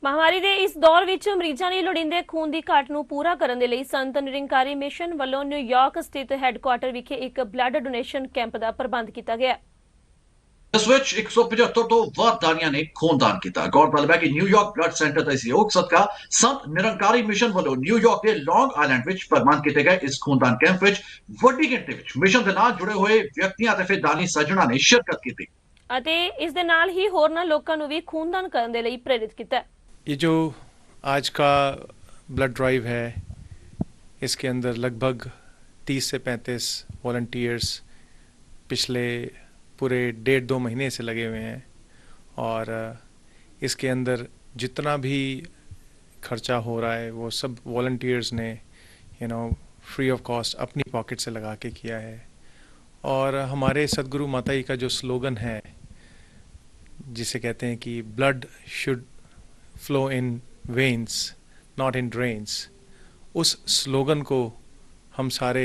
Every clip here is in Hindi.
महामारी ਦੇ ਇਸ ਦੌਰ ਵਿੱਚ ਮਰੀਜ਼ਾਂ ਲਈ ਲੋੜੀਂਦੇ ਖੂਨ ਦੀ ਘਾਟ ਨੂੰ ਪੂਰਾ ਕਰਨ ਦੇ ਲਈ ਸੰਤ ਨਿਰੰਕਾਰੀ ਮਿਸ਼ਨ ਵੱਲੋਂ ਨਿਊਯਾਰਕ ਸਥਿਤ ਹੈੱਡਕੁਆਰਟਰ ਵਿਖੇ ਇੱਕ ਬਲੱਡ ਡੋਨੇਸ਼ਨ ਕੈਂਪ ਦਾ ਪ੍ਰਬੰਧ ਕੀਤਾ ਗਿਆ। ਇਸ ਵਿੱਚ 175 ਤੋਂ ਵੱਧ ਦਾਨੀਆਂ ਨੇ ਖੂਨਦਾਨ ਕੀਤਾ। ਗੌਰਤਲਬ ਹੈ ਕਿ ਨਿਊਯਾਰਕ ਬਲੱਡ ਸੈਂਟਰ ਦਾ ਸਹਿਯੋਗ ਸਦਕਾ ਸੰਤ ਨਿਰੰਕਾਰੀ ਮਿਸ਼ਨ ਵੱਲੋਂ ਨਿਊਯਾਰਕ ਦੇ ਲੌਂਗ ਆਈਲੈਂਡ ਵਿੱਚ ਪ੍ਰਬੰਧ ਕੀਤੇ ਗਏ ਇਸ ਖੂਨਦਾਨ ਕੈਂਪ ਵਿੱਚ ਵੱਡੀ ਗਿਣਤੀ ਵਿੱਚ ਮਿਸ਼ਨ ਦੇ ਨਾਲ ਜੁੜੇ ਹੋਏ ਵਿਅਕਤੀਆਂ ਅਤੇ ਫਿਰ ਦਾਨੀ ਸੱਜਣਾਂ ਨੇ ਸ਼ਿਰਕਤ ਕੀਤੀ ਅਤੇ ਇਸ ਦੇ ਨਾਲ ਹੀ ਹੋਰਨਾਂ ਲੋਕਾਂ ਨੂੰ ਵੀ ਖੂਨਦਾਨ ਕਰਨ ਦੇ ਲਈ ਪ੍ਰੇਰਿਤ ਕੀਤਾ। ये जो आज का ब्लड ड्राइव है, इसके अंदर लगभग 30 से 35 वॉलंटियर्स पिछले पूरे 1.5-2 महीने से लगे हुए हैं और इसके अंदर जितना भी खर्चा हो रहा है वो सब वॉलंटियर्स ने फ्री ऑफ कॉस्ट अपनी पॉकेट से लगा के किया है। और हमारे सदगुरु माता जी का जो स्लोगन है जिसे कहते हैं कि blood should flow in veins not in drains, उस स्लोगन को हम सारे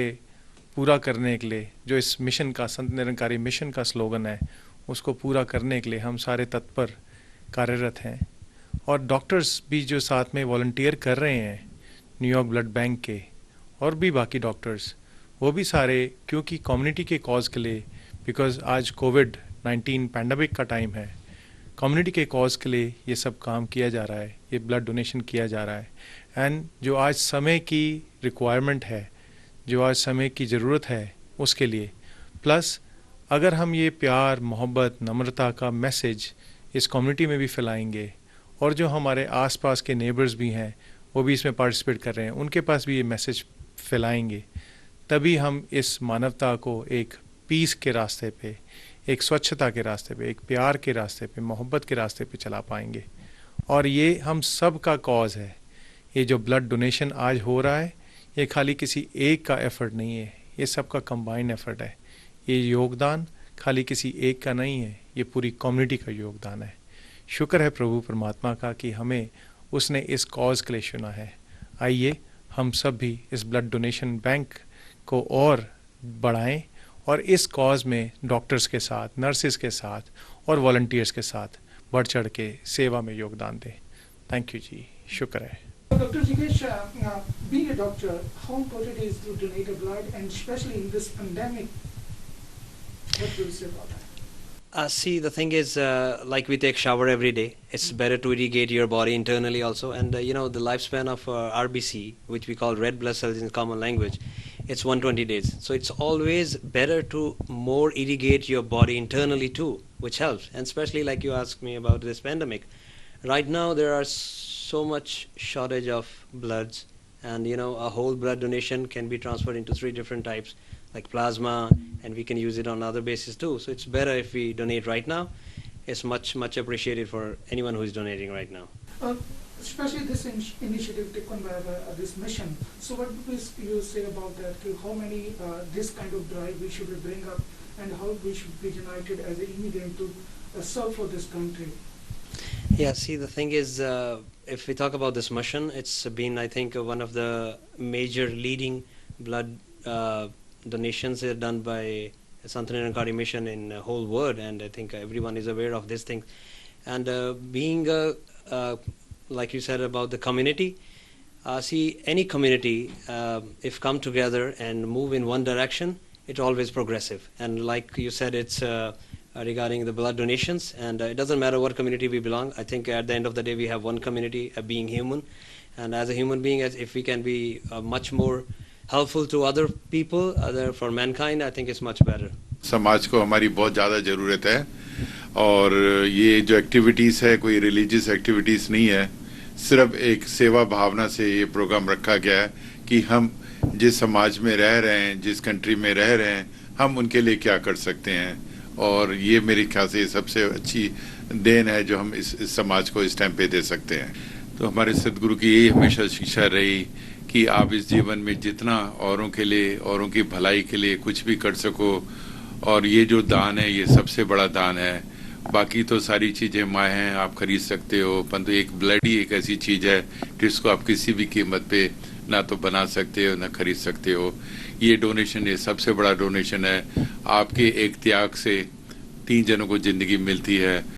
पूरा करने के लिए, जो इस मिशन का संत निरंकारी मिशन का स्लोगन है, उसको पूरा करने के लिए हम सारे तत्पर कार्यरत हैं। और डॉक्टर्स भी जो साथ में वॉलंटियर कर रहे हैं न्यूयॉर्क ब्लड बैंक के और भी बाकी डॉक्टर्स, वो भी सारे क्योंकि कम्युनिटी के कॉज के लिए, बिकॉज आज कोविड-19 पैंडमिक का टाइम है, कम्युनिटी के कॉज के लिए ये सब काम किया जा रहा है, ये ब्लड डोनेशन किया जा रहा है। एंड जो आज समय की रिक्वायरमेंट है, जो आज समय की ज़रूरत है, उसके लिए प्लस अगर हम ये प्यार मोहब्बत नम्रता का मैसेज इस कम्युनिटी में भी फैलाएंगे और जो हमारे आसपास के नेबर्स भी हैं वो भी इसमें पार्टिसिपेट कर रहे हैं, उनके पास भी ये मैसेज फैलाएंगे, तभी हम इस मानवता को एक पीस के रास्ते पे, एक स्वच्छता के रास्ते पे, एक प्यार के रास्ते पे, मोहब्बत के रास्ते पे चला पाएंगे। और ये हम सब का कॉज है। ये जो ब्लड डोनेशन आज हो रहा है ये खाली किसी एक का एफर्ट नहीं है, ये सब का कंबाइंड एफर्ट है। ये योगदान खाली किसी एक का नहीं है, ये पूरी कम्युनिटी का योगदान है। शुक्र है प्रभु परमात्मा का कि हमें उसने इस कॉज के लिए चुना है। आइए हम सब भी इस ब्लड डोनेशन बैंक को और बढ़ाएं और इस कॉज में डॉक्टर्स के साथ, नर्सेस के साथ और वॉलंटियर्स के साथ बढ़ चढ़ के सेवा में योगदान दें। थैंक यू जी, शुक्र है। Dr. Jignesh, being a doctor, how important is to donate a blood, and especially in this pandemic, what will you say about that? See, the thing is, like we take shower every day, it's better to irrigate your body internally also. And the lifespan of RBC, which we call red blood cells in common language, it's 120 days. So it's always better to more irrigate your body internally too, which helps. And especially like you asked me about this pandemic. Right now there are so much shortage of bloods, and a whole blood donation can be transferred into 3 different types, like plasma, and we can use it on other bases too. So it's better if we donate right now. It's much appreciated for anyone who is donating right now. Especially this initiative taken by this mission. So what will you say about that? How many this kind of drive we should bring up, and how we should be united as an immigrant to serve for this country? Yeah, see, the thing is, if we talk about this mission, it's been, I think, one of the major leading blood donations done by Sant Nirankarī Mission in the whole world, and I think everyone is aware of this thing. And being like you said about the community, see, any community if come together and move in one direction, it's always progressive. And like you said, it's regarding the blood donations, and it doesn't matter what community we belong. I think at the end of the day we have one community, being human, and as a human being, if we can be much more helpful to other people, for mankind, I think it's much better. समाज को हमारी बहुत ज़्यादा ज़रूरत है, और ये जो एक्टिविटीज़ है कोई रिलीजियस एक्टिविटीज़ नहीं है, सिर्फ एक सेवा भावना से ये प्रोग्राम रखा गया है कि हम जिस समाज में रह रहे हैं, जिस कंट्री में रह रहे हैं, हम उनके लिए क्या कर सकते हैं। और ये मेरे ख्याल से सबसे अच्छी देन है जो हम इस समाज को इस टाइम पे दे सकते हैं। तो हमारे सदगुरु की यही हमेशा शिक्षा रही कि आप इस जीवन में जितना औरों के लिए, औरों की भलाई के लिए कुछ भी कर सको, और ये जो दान है ये सबसे बड़ा दान है। बाकी तो सारी चीज़ें माँ हैं, आप खरीद सकते हो, परंतु एक ब्लड ही एक ऐसी चीज़ है जिसको आप किसी भी कीमत पे ना तो बना सकते हो ना खरीद सकते हो। ये डोनेशन, ये सबसे बड़ा डोनेशन है। आपके एक त्याग से 3 जनों को ज़िंदगी मिलती है।